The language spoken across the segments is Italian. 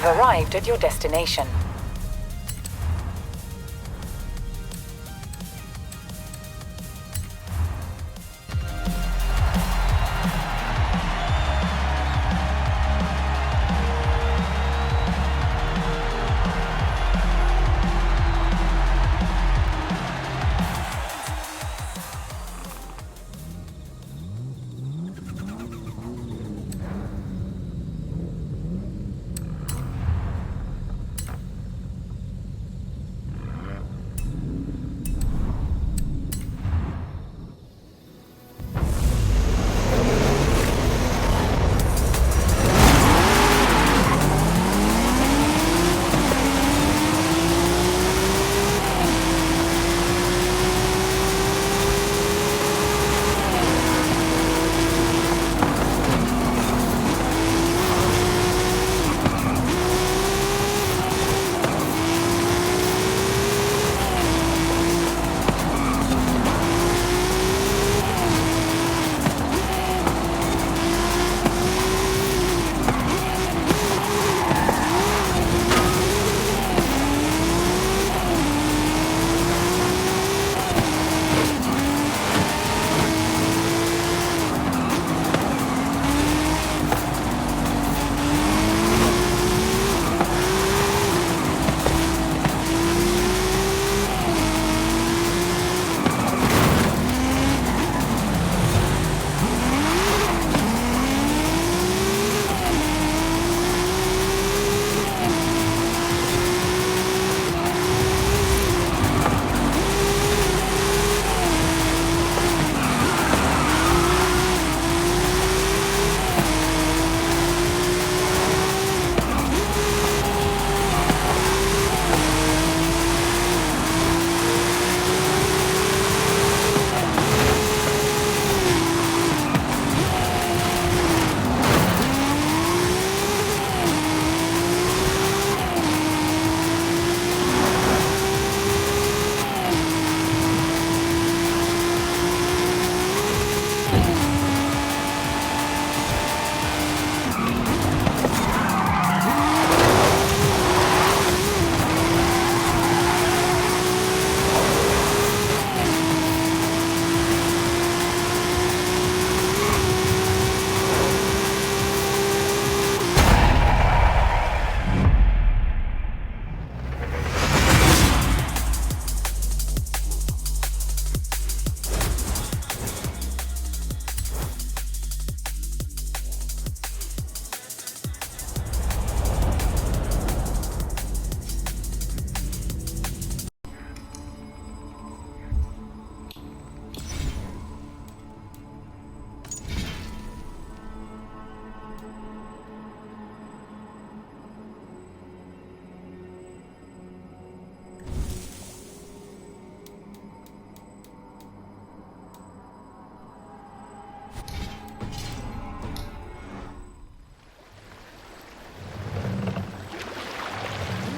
arrived at your destination.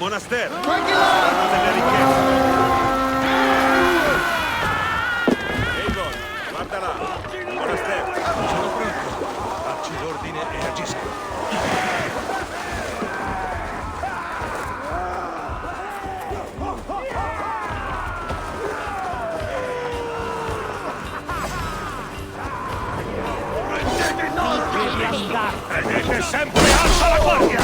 Monastero! Saranno delle ricchezze! Egon, guarda là! Monastero! Sono pronto! Facci l'ordine e agisco! Tenete sempre alta la guardia!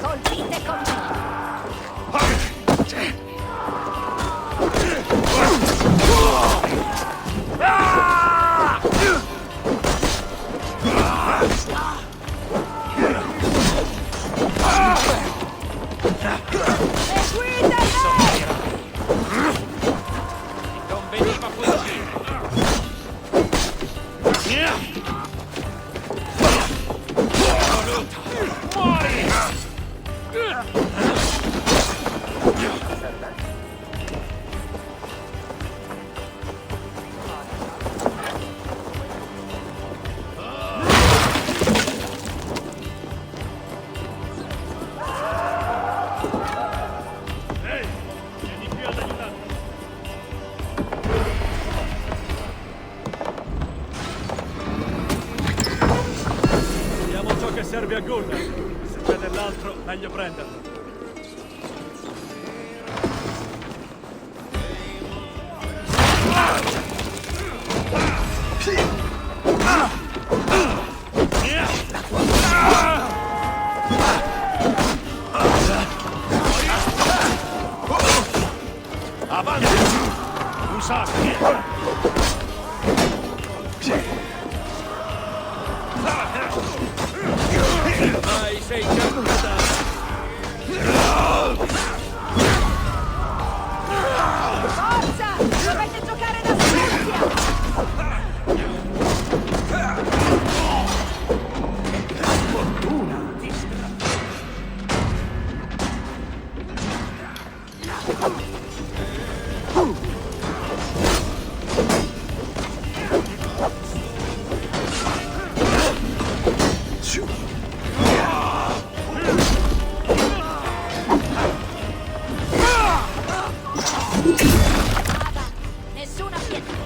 Colpite con me! serve a Gunnar. Se c'è dell'altro, meglio prenderlo. Avanti! Un sassi! Vai, sei già. Forza! Dovete giocare da specchia! Nessuna pietà!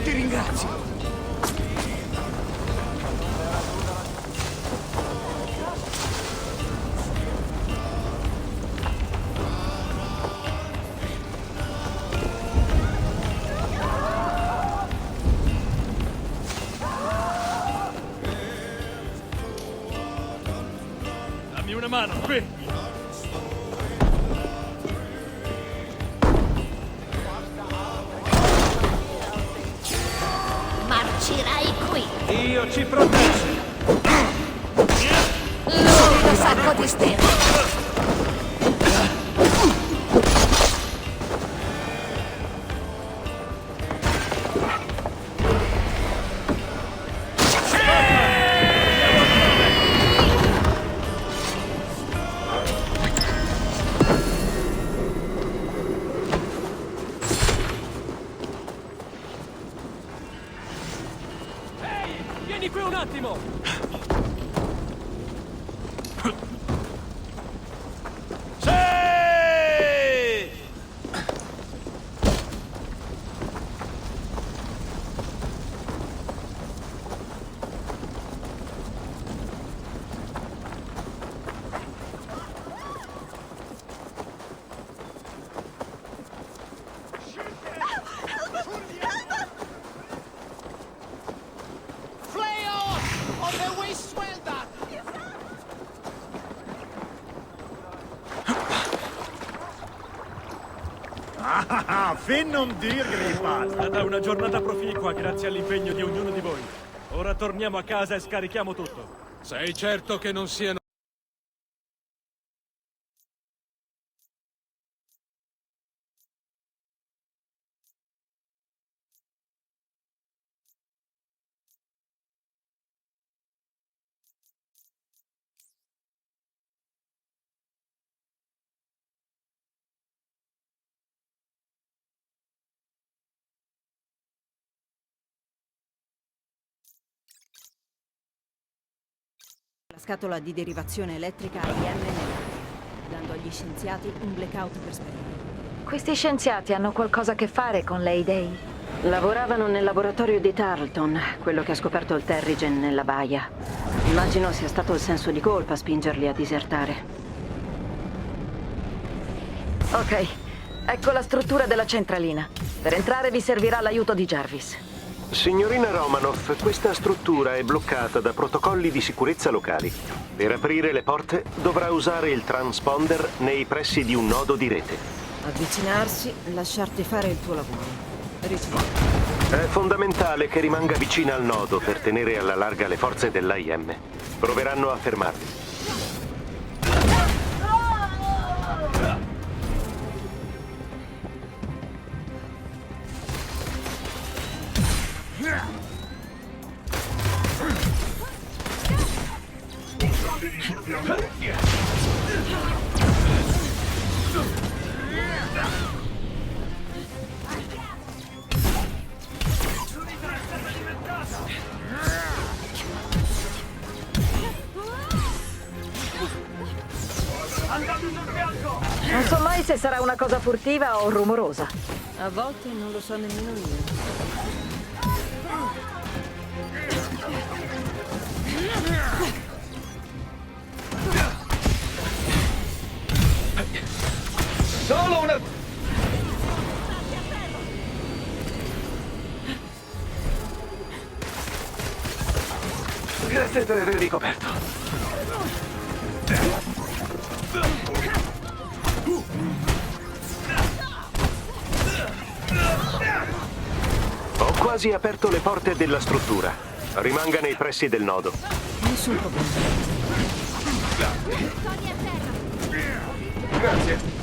Ti ringrazio. Dammi una mano, qui. Marcirai qui! Io ci proteggo. L'unico sacco di stelle! Vieni qui un attimo! Sì! Ah, fin non dir gripa! È stata una giornata proficua grazie all'impegno di ognuno di voi. Ora torniamo a casa e scarichiamo tutto. Sei certo che non siano... La scatola di derivazione elettrica IM nell'aria, dando agli scienziati un blackout per sperare. Questi scienziati hanno qualcosa a che fare con l'A-Day? Lavoravano nel laboratorio di Tarleton, quello che ha scoperto il Terrigen nella baia. Immagino sia stato il senso di colpa a spingerli a disertare. Ok, ecco la struttura della centralina. Per entrare vi servirà l'aiuto di Jarvis. Signorina Romanoff, questa struttura è bloccata da protocolli di sicurezza locali. Per aprire le porte dovrà usare il transponder nei pressi di un nodo di rete. Avvicinarsi, lasciarti fare il tuo lavoro. Ricevuto. È fondamentale che rimanga vicina al nodo per tenere alla larga le forze dell'AIM. Proveranno a fermarli. Non so mai se sarà una cosa furtiva o rumorosa. A volte non lo so nemmeno io. Solo una... Grazie per aver ricoperto. Ho quasi aperto le porte della struttura. Rimanga nei pressi del nodo. Nessun problema. Tony a terra. Grazie.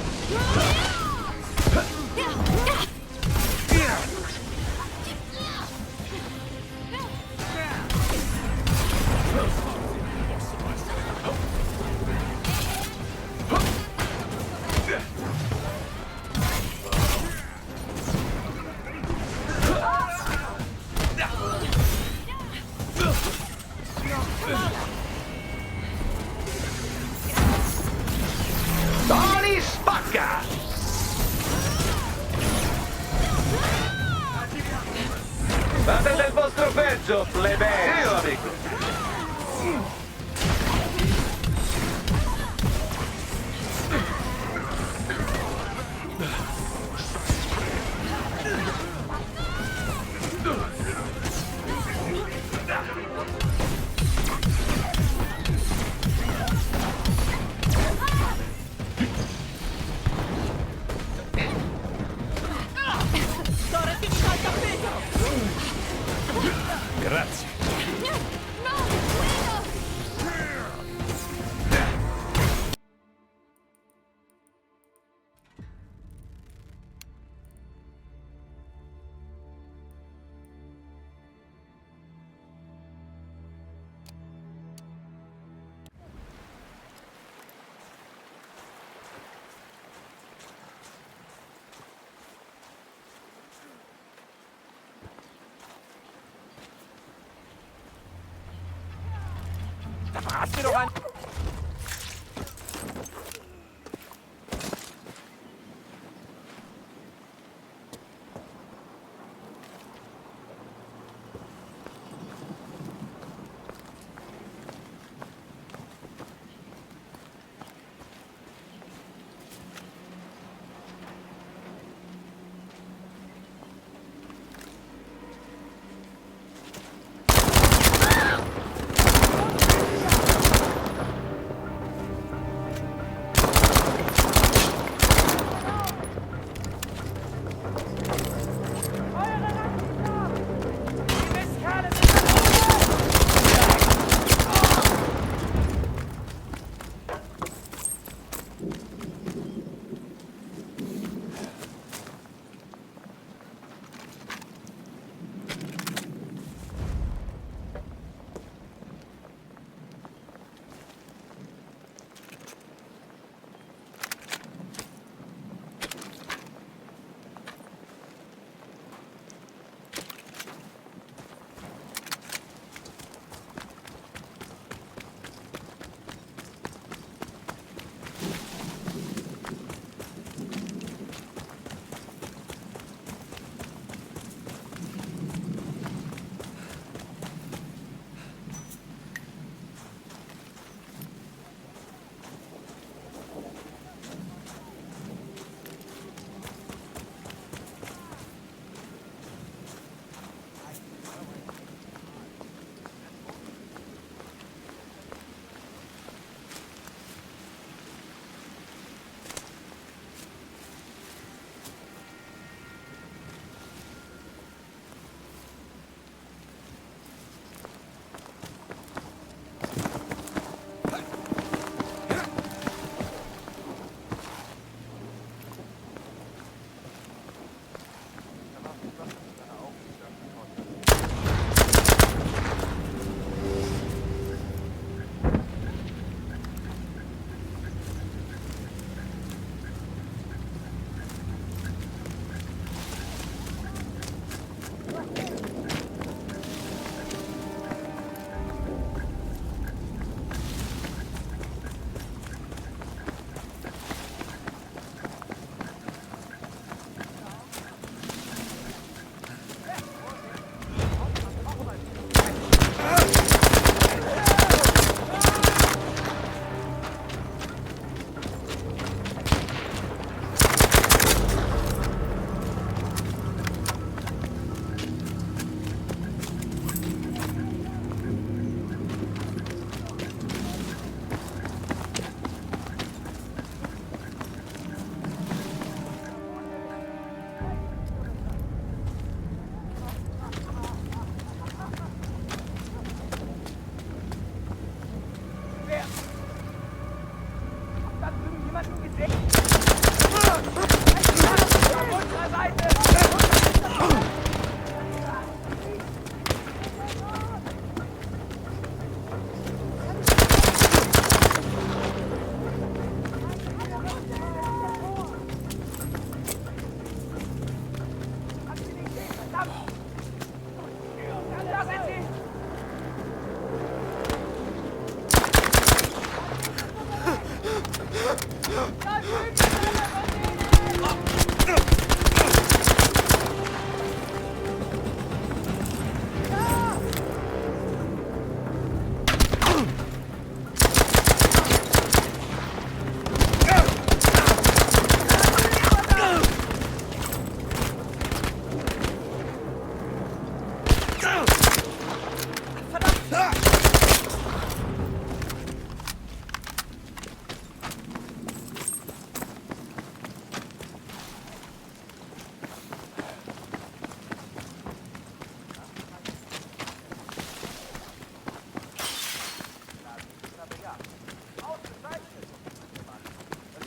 Tony spacca! Fate del vostro peggio, plebei! Io, amico! Grazie. No, Guido!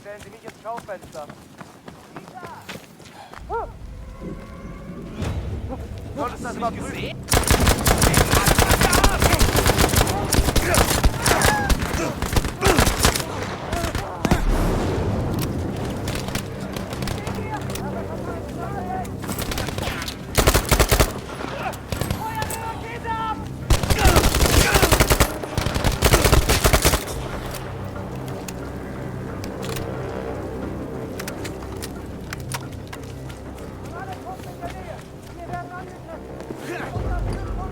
Stellen Sie mich ins Schaufenster. Solltest das mal prüfen.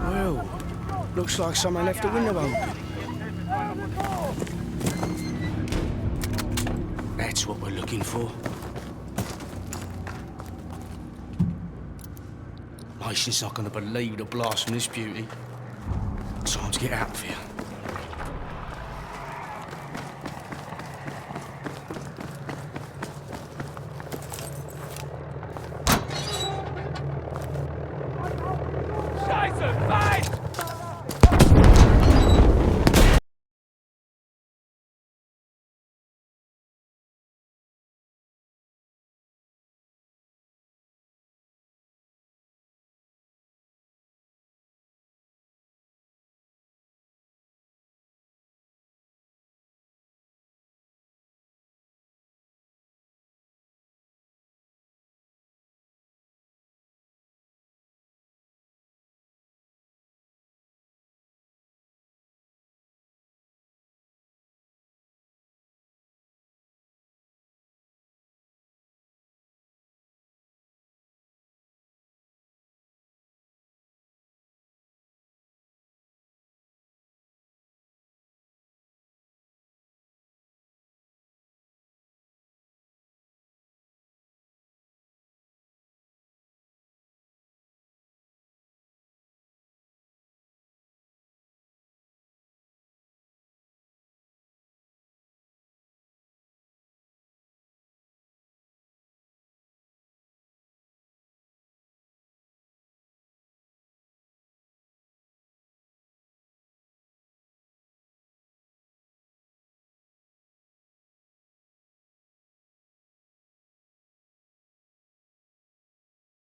Well, looks like someone left the window open. That's what we're looking for. Mason's not gonna believe the blast from this beauty. Time to get out of here.